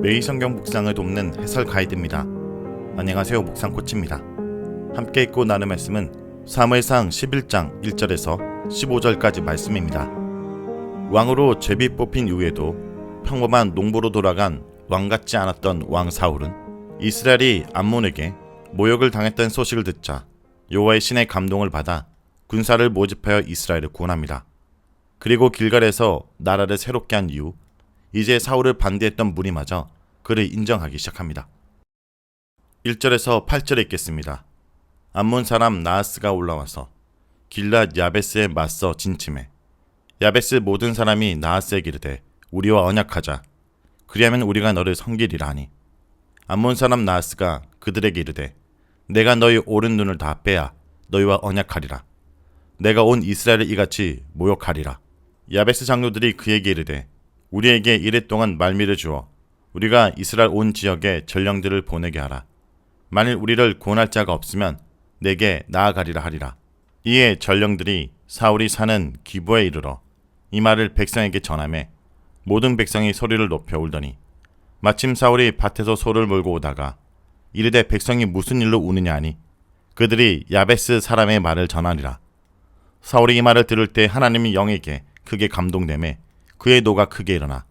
매일 성경 묵상을 돕는 해설 가이드입니다. 안녕하세요, 묵상 코치입니다. 함께 읽고 나눌 말씀은 사무엘상 11장 1절에서 15절까지 말씀입니다. 왕으로 제비 뽑힌 이후에도 평범한 농부로 돌아간 왕 같지 않았던 왕 사울은 이스라엘이 암몬에게 모욕을 당했던 소식을 듣자 여호와의 신의 감동을 받아 군사를 모집하여 이스라엘을 구원합니다. 그리고 길갈에서 나라를 새롭게 한 이후 이제 사울을 반대했던 무리마저 그를 인정하기 시작합니다. 1절에서 8절에 읽겠습니다. 암몬 사람 나하스가 올라와서 길랏 야베스에 맞서 진침해 야베스 모든 사람이 나하스에게 이르되 우리와 언약하자. 그리하면 우리가 너를 섬기리라 하니 암몬 사람 나하스가 그들에게 이르되 내가 너희 오른 눈을 다 빼야 너희와 언약하리라. 내가 온 이스라엘을 이같이 모욕하리라. 야베스 장로들이 그에게 이르되 우리에게 이랫동안 말미를 주어 우리가 이스라엘 온 지역에 전령들을 보내게 하라. 만일 우리를 구원할 자가 없으면 내게 나아가리라 하리라. 이에 전령들이 사울이 사는 기브에 이르러 이 말을 백성에게 전하매 모든 백성이 소리를 높여 울더니 마침 사울이 밭에서 소를 몰고 오다가 이르되 백성이 무슨 일로 우느냐 하니 그들이 야베스 사람의 말을 전하니라. 사울이 이 말을 들을 때 하나님이 영에게 크게 감동되매 그의 노가 크게 일어나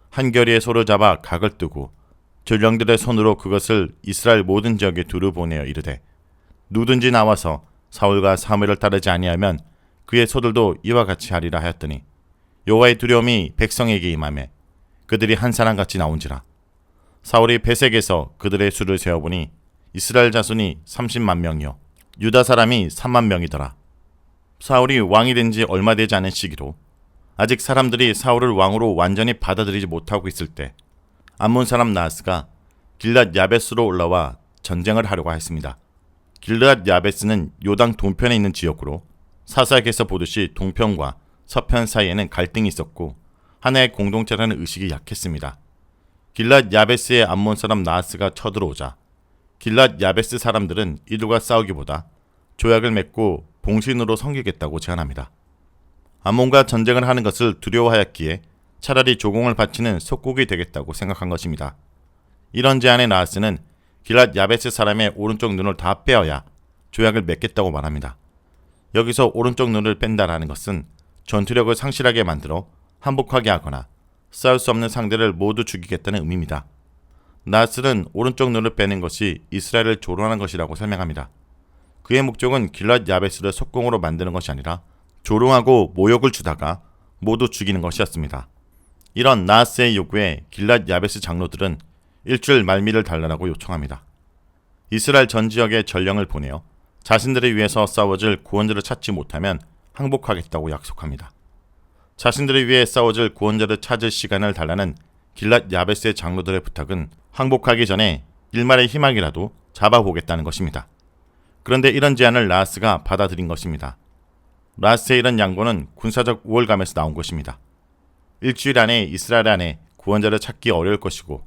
한 겨리의 소를 잡아 각을 뜨고 전령들의 손으로 그것을 이스라엘 모든 지역에 두루 보내어 이르되 누든지 나와서 사울과 사무엘을 따르지 아니하면 그의 소들도 이와 같이 하리라 하였더니 여호와의 두려움이 백성에게 임하매 그들이 한 사람같이 나온지라. 사울이 베색에서 그들의 수를 세어보니 이스라엘 자손이 30만 명이요 유다 사람이 3만 명이더라. 사울이 왕이 된 지 얼마 되지 않은 시기로 아직 사람들이 사울을 왕으로 완전히 받아들이지 못하고 있을 때 암몬 사람 나하스가 길랏 야베스로 올라와 전쟁을 하려고 했습니다. 길랏 야베스는 요당 동편에 있는 지역으로 사사기에서 보듯이 동편과 서편 사이에는 갈등이 있었고 하나의 공동체라는 의식이 약했습니다. 길랏 야베스의 암몬 사람 나하스가 쳐들어오자 길랏 야베스 사람들은 이들과 싸우기보다 조약을 맺고 봉신으로 섬기겠다고 제안합니다. 암몬과 전쟁을 하는 것을 두려워하였기에 차라리 조공을 바치는 속국이 되겠다고 생각한 것입니다. 이런 제안에 나하스는 길랏 야베스 사람의 오른쪽 눈을 다 빼어야 조약을 맺겠다고 말합니다. 여기서 오른쪽 눈을 뺀다라는 것은 전투력을 상실하게 만들어 항복하게 하거나 싸울 수 없는 상대를 모두 죽이겠다는 의미입니다. 나하스는 오른쪽 눈을 빼는 것이 이스라엘을 조롱하는 것이라고 설명합니다. 그의 목적은 길랏 야베스를 속공으로 만드는 것이 아니라 조롱하고 모욕을 주다가 모두 죽이는 것이었습니다. 이런 나하스의 요구에 길랏 야베스 장로들은 일주일 말미를 달라고 요청합니다. 이스라엘 전 지역에 전령을 보내어 자신들을 위해서 싸워줄 구원자를 찾지 못하면 항복하겠다고 약속합니다. 자신들을 위해 싸워줄 구원자를 찾을 시간을 달라는 길랏 야베스의 장로들의 부탁은 항복하기 전에 일말의 희망이라도 잡아보겠다는 것입니다. 그런데 이런 제안을 나하스가 받아들인 것입니다. 나하스의 이런 양보는 군사적 우월감에서 나온 것입니다. 일주일 안에 이스라엘 안에 구원자를 찾기 어려울 것이고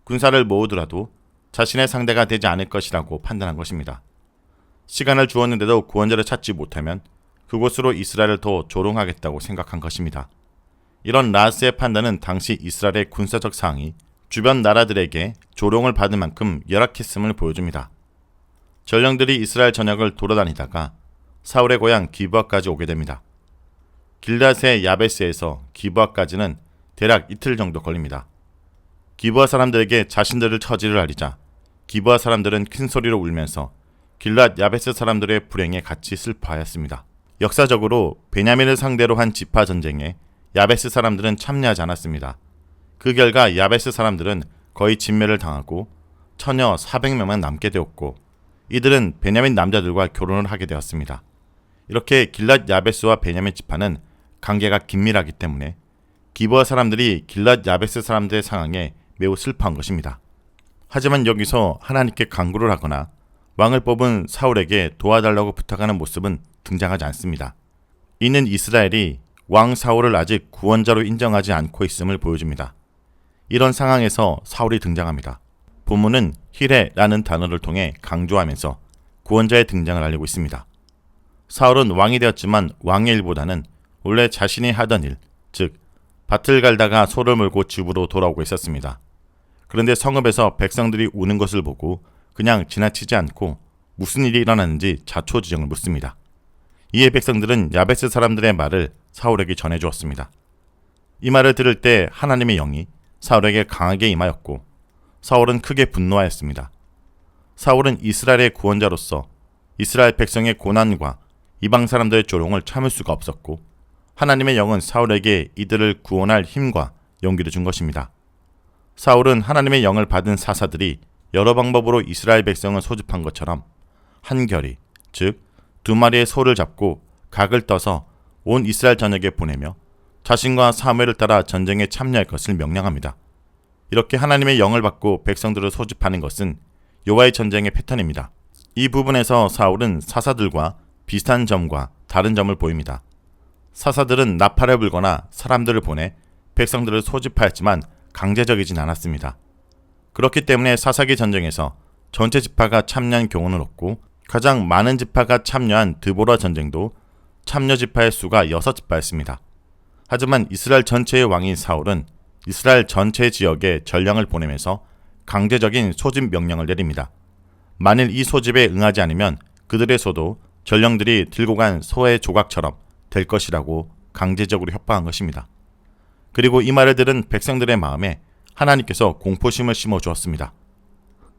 군사를 모으더라도 자신의 상대가 되지 않을 것이라고 판단한 것입니다. 시간을 주었는데도 구원자를 찾지 못하면 그곳으로 이스라엘을 더 조롱하겠다고 생각한 것입니다. 이런 나하스의 판단은 당시 이스라엘의 군사적 상황이 주변 나라들에게 조롱을 받을 만큼 열악했음을 보여줍니다. 전령들이 이스라엘 전역을 돌아다니다가 사울의 고향 기브아까지 오게 됩니다. 길랏의 야베스에서 기브아까지는 대략 이틀 정도 걸립니다. 기브아 사람들에게 자신들의 처지를 알리자 기브아 사람들은 큰 소리로 울면서 길랏 야베스 사람들의 불행에 같이 슬퍼하였습니다. 역사적으로 베냐민을 상대로 한 지파 전쟁에 야베스 사람들은 참여하지 않았습니다. 그 결과 야베스 사람들은 거의 진멸을 당하고 처녀 400명만 남게 되었고 이들은 베냐민 남자들과 결혼을 하게 되었습니다. 이렇게 길랏 야베스와 베냐민 지파는 관계가 긴밀하기 때문에 기브아 사람들이 길랏 야베스 사람들의 상황에 매우 슬퍼한 것입니다. 하지만 여기서 하나님께 간구를 하거나 왕을 뽑은 사울에게 도와달라고 부탁하는 모습은 등장하지 않습니다. 이는 이스라엘이 왕 사울을 아직 구원자로 인정하지 않고 있음을 보여줍니다. 이런 상황에서 사울이 등장합니다. 본문은 히레라는 단어를 통해 강조하면서 구원자의 등장을 알리고 있습니다. 사울은 왕이 되었지만 왕의 일보다는 원래 자신이 하던 일, 즉 밭을 갈다가 소를 몰고 집으로 돌아오고 있었습니다. 그런데 성읍에서 백성들이 우는 것을 보고 그냥 지나치지 않고 무슨 일이 일어났는지 자초지종을 묻습니다. 이에 백성들은 야베스 사람들의 말을 사울에게 전해주었습니다. 이 말을 들을 때 하나님의 영이 사울에게 강하게 임하였고 사울은 크게 분노하였습니다. 사울은 이스라엘의 구원자로서 이스라엘 백성의 고난과 이방 사람들의 조롱을 참을 수가 없었고 하나님의 영은 사울에게 이들을 구원할 힘과 용기를 준 것입니다. 사울은 하나님의 영을 받은 사사들이 여러 방법으로 이스라엘 백성을 소집한 것처럼 한결이, 즉 2마리의 소를 잡고 각을 떠서 온 이스라엘 전역에 보내며 자신과 사무엘을 따라 전쟁에 참여할 것을 명령합니다. 이렇게 하나님의 영을 받고 백성들을 소집하는 것은 여호와의 전쟁의 패턴입니다. 이 부분에서 사울은 사사들과 비슷한 점과 다른 점을 보입니다. 사사들은 나팔을 불거나 사람들을 보내 백성들을 소집하였지만 강제적이진 않았습니다. 그렇기 때문에 사사기 전쟁에서 전체 지파가 참여한 경우는 없고 가장 많은 지파가 참여한 드보라 전쟁도 참여 지파의 수가 6지파였습니다. 하지만 이스라엘 전체의 왕인 사울은 이스라엘 전체 지역에 전령을 보내면서 강제적인 소집 명령을 내립니다. 만일 이 소집에 응하지 않으면 그들의 소도 전령들이 들고 간 소의 조각처럼 될 것이라고 강제적으로 협박한 것입니다. 그리고 이 말을 들은 백성들의 마음에 하나님께서 공포심을 심어주었습니다.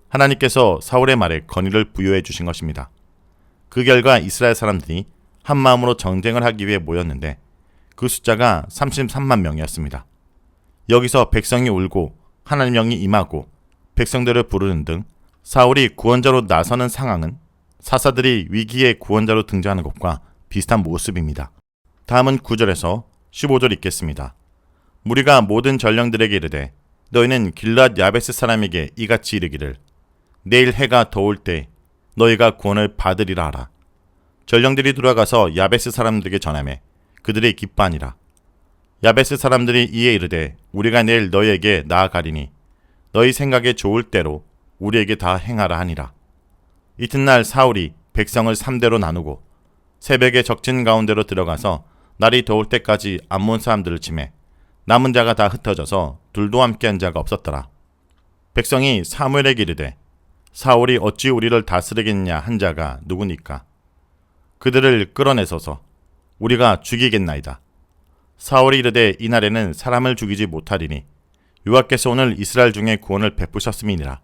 하나님께서 사울의 말에 권위를 부여해 주신 것입니다. 그 결과 이스라엘 사람들이 한 마음으로 전쟁을 하기 위해 모였는데 그 숫자가 33만 명이었습니다. 여기서 백성이 울고 하나님 영이 임하고 백성들을 부르는 등 사울이 구원자로 나서는 상황은 사사들이 위기의 구원자로 등장하는 것과 비슷한 모습입니다. 다음은 9절에서 15절 읽겠습니다. 무리가 모든 전령들에게 이르되 너희는 길랏 야베스 사람에게 이같이 이르기를 내일 해가 더울 때 너희가 구원을 받으리라 하라. 전령들이 돌아가서 야베스 사람들에게 전하매 그들이 기뻐하니라. 야베스 사람들이 이에 이르되 우리가 내일 너희에게 나아가리니 너희 생각에 좋을 대로 우리에게 다 행하라 하니라. 이튿날 사울이 백성을 3대로 나누고 새벽에 적진 가운데로 들어가서 날이 더울 때까지 암몬 사람들을 치매 남은 자가 다 흩어져서 둘도 함께한 자가 없었더라. 백성이 사무엘에게 이르되 사울이 어찌 우리를 다스리겠냐 한 자가 누구니까? 그들을 끌어내소서. 우리가 죽이겠나이다. 사울이 이르되 이날에는 사람을 죽이지 못하리니 여호와께서 오늘 이스라엘 중에 구원을 베푸셨음이니라.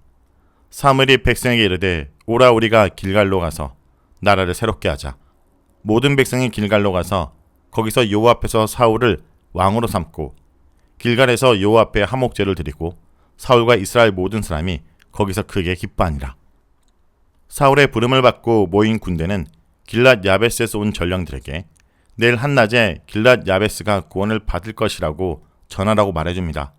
사무엘이 백성에게 이르되 오라 우리가 길갈로 가서 나라를 새롭게 하자. 모든 백성이 길갈로 가서 거기서 여호와 앞에서 사울을 왕으로 삼고 길갈에서 여호와 앞에 화목제를 드리고 사울과 이스라엘 모든 사람이 거기서 크게 기뻐하니라. 사울의 부름을 받고 모인 군대는 길랏 야베스에서 온 전령들에게 내일 한낮에 길랏 야베스가 구원을 받을 것이라고 전하라고 말해줍니다.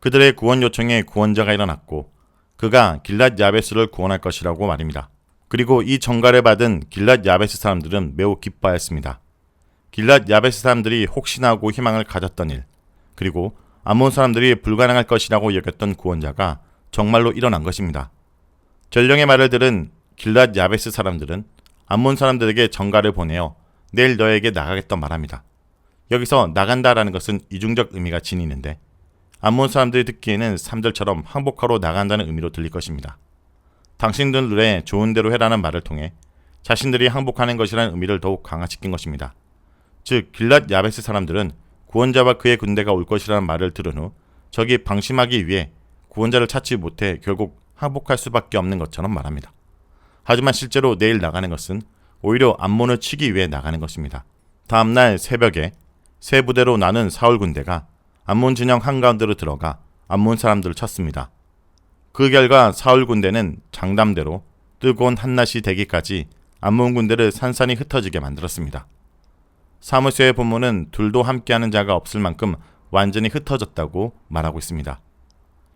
그들의 구원 요청에 구원자가 일어났고 그가 길랏 야베스를 구원할 것이라고 말입니다. 그리고 이 전가를 받은 길랏 야베스 사람들은 매우 기뻐하였습니다. 길랏 야베스 사람들이 혹시나 하고 희망을 가졌던 일, 그리고 암몬 사람들이 불가능할 것이라고 여겼던 구원자가 정말로 일어난 것입니다. 전령의 말을 들은 길랏 야베스 사람들은 암몬 사람들에게 전가를 보내어 내일 너에게 나가겠다 말합니다. 여기서 나간다라는 것은 이중적 의미가 지니는데 암몬 사람들이 듣기에는 3절처럼 항복하러 나간다는 의미로 들릴 것입니다. 당신들 눈에 좋은 대로 해라는 말을 통해 자신들이 항복하는 것이라는 의미를 더욱 강화시킨 것입니다. 즉 길랏 야베스 사람들은 구원자와 그의 군대가 올 것이라는 말을 들은 후 적이 방심하기 위해 구원자를 찾지 못해 결국 항복할 수밖에 없는 것처럼 말합니다. 하지만 실제로 내일 나가는 것은 오히려 암몬을 치기 위해 나가는 것입니다. 다음날 새벽에 세 부대로 나눈 사울 군대가 암몬 진영 한가운데로 들어가 암몬 사람들을 쳤습니다. 그 결과 사울 군대는 장담대로 뜨거운 한낮이 되기까지 암몬 군대를 산산이 흩어지게 만들었습니다. 사무엘서의 본문은 둘도 함께하는 자가 없을 만큼 완전히 흩어졌다고 말하고 있습니다.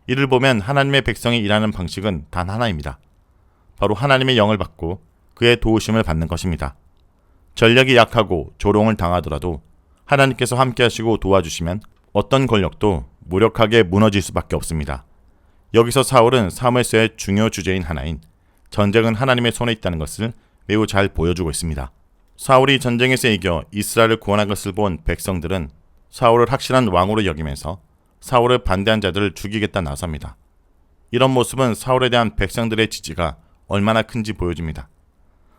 이를 보면 하나님의 백성이 일하는 방식은 단 하나입니다. 바로 하나님의 영을 받고 그의 도우심을 받는 것입니다. 전력이 약하고 조롱을 당하더라도 하나님께서 함께하시고 도와주시면 어떤 권력도 무력하게 무너질 수밖에 없습니다. 여기서 사울은 사무엘서의 중요 주제인 하나인 전쟁은 하나님의 손에 있다는 것을 매우 잘 보여주고 있습니다. 사울이 전쟁에서 이겨 이스라엘을 구원한 것을 본 백성들은 사울을 확실한 왕으로 여기면서 사울을 반대한 자들을 죽이겠다 나섭니다. 이런 모습은 사울에 대한 백성들의 지지가 얼마나 큰지 보여줍니다.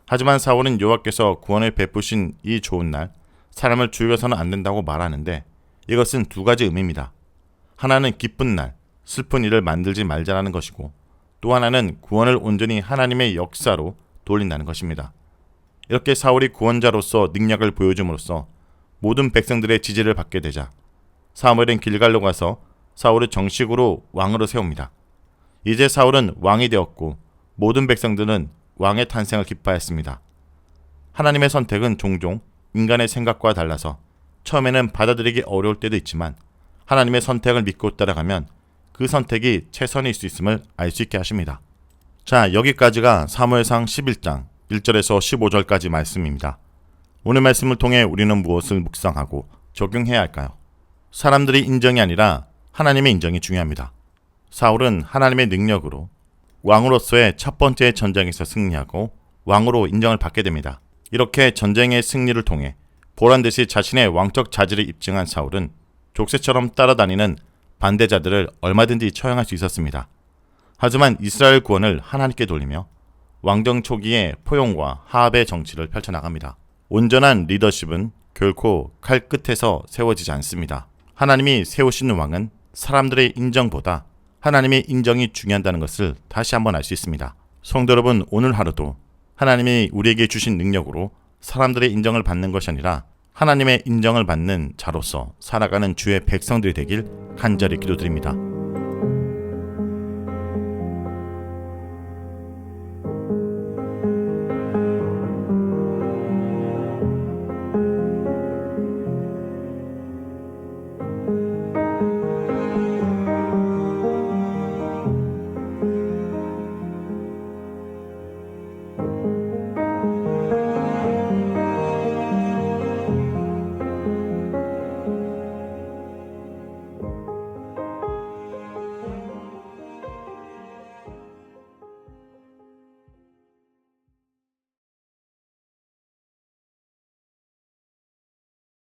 하지만 사울은 여호와께서 구원을 베푸신 이 좋은 날 사람을 죽여서는 안 된다고 말하는데 이것은 두 가지 의미입니다. 하나는 기쁜 날, 슬픈 일을 만들지 말자라는 것이고 또 하나는 구원을 온전히 하나님의 역사로 돌린다는 것입니다. 이렇게 사울이 구원자로서 능력을 보여줌으로써 모든 백성들의 지지를 받게 되자 사무엘은 길갈로 가서 사울을 정식으로 왕으로 세웁니다. 이제 사울은 왕이 되었고 모든 백성들은 왕의 탄생을 기뻐했습니다. 하나님의 선택은 종종 인간의 생각과 달라서 처음에는 받아들이기 어려울 때도 있지만 하나님의 선택을 믿고 따라가면 그 선택이 최선일 수 있음을 알 수 있게 하십니다. 자, 여기까지가 사무엘상 11장 1절에서 15절까지 말씀입니다. 오늘 말씀을 통해 우리는 무엇을 묵상하고 적용해야 할까요? 사람들의 인정이 아니라 하나님의 인정이 중요합니다. 사울은 하나님의 능력으로 왕으로서의 첫 번째 전쟁에서 승리하고 왕으로 인정을 받게 됩니다. 이렇게 전쟁의 승리를 통해 보란듯이 자신의 왕적 자질을 입증한 사울은 족쇄처럼 따라다니는 반대자들을 얼마든지 처형할 수 있었습니다. 하지만 이스라엘 구원을 하나님께 돌리며 왕정 초기에 포용과 화합의 정치를 펼쳐나갑니다. 온전한 리더십은 결코 칼 끝에서 세워지지 않습니다. 하나님이 세우신 왕은 사람들의 인정보다 하나님의 인정이 중요하다는 것을 다시 한번 알 수 있습니다. 성도 여러분, 오늘 하루도 하나님이 우리에게 주신 능력으로 사람들의 인정을 받는 것이 아니라 하나님의 인정을 받는 자로서 살아가는 주의 백성들이 되길 간절히 기도드립니다.